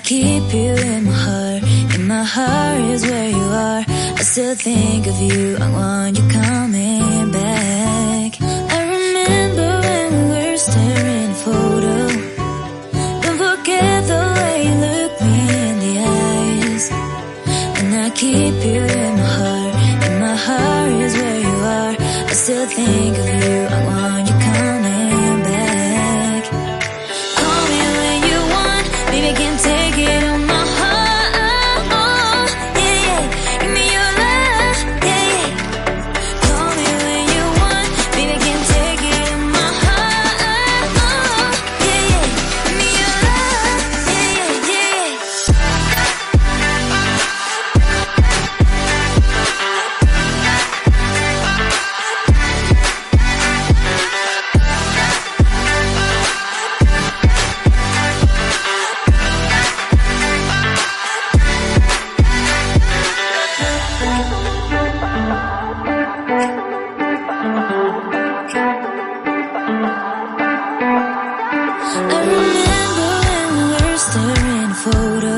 Keep you in my heart is where you are. I still think of you, I want you coming back. I remember when we were staring at a photo. Don't forget the way you look me in the eyes. And I keep you in my heart is where you are. I still think of you, I want you coming back. Call me when you want, baby, I can't take it on my heart, yeah, yeah. Give me your love, yeah, yeah. Call me when you want, baby, I can't take it on my heart, yeah, yeah. Give me your love, yeah, yeah, yeah. I remember when we were staring at a photo.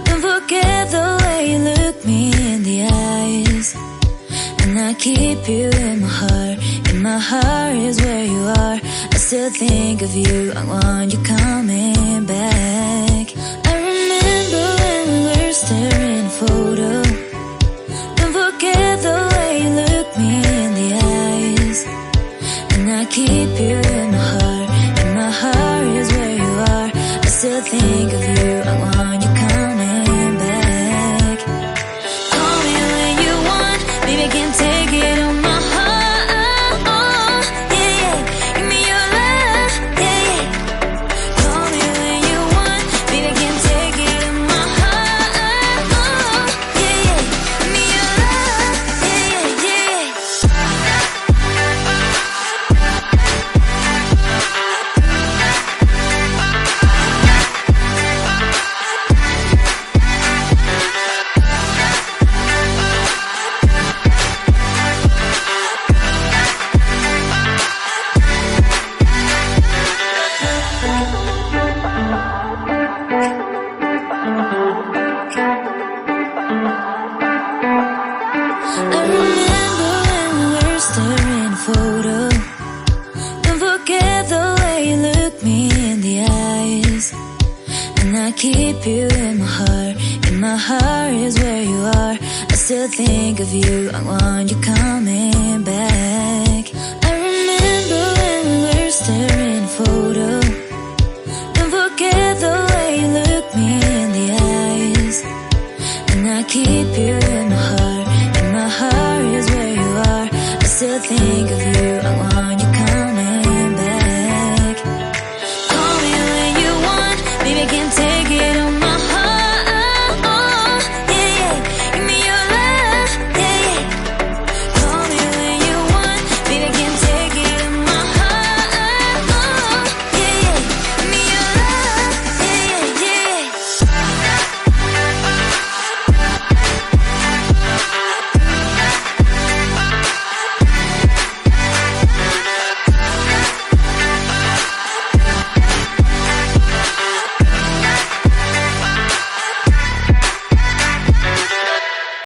Don't forget the way you look me in the eyes. And I keep you in my heart is where you are. I still think of you, I want you coming back. I remember when we were staring at a photo. Don't forget the way you look me in the eyes. And I keep you in my heart is where you are. I still think of you, I want you coming back. Call me when you want, baby, I can't take it on my heart, yeah, yeah. Give me your love, yeah, yeah. Call me when you want, baby, I can't take it on my heart, yeah, yeah. Give me your love, yeah, yeah, yeah. I remember when we were staring at a photo. Don't forget the way you look me in the eyes. And I keep you in my heart is where you are. I still think of you, I want you coming back.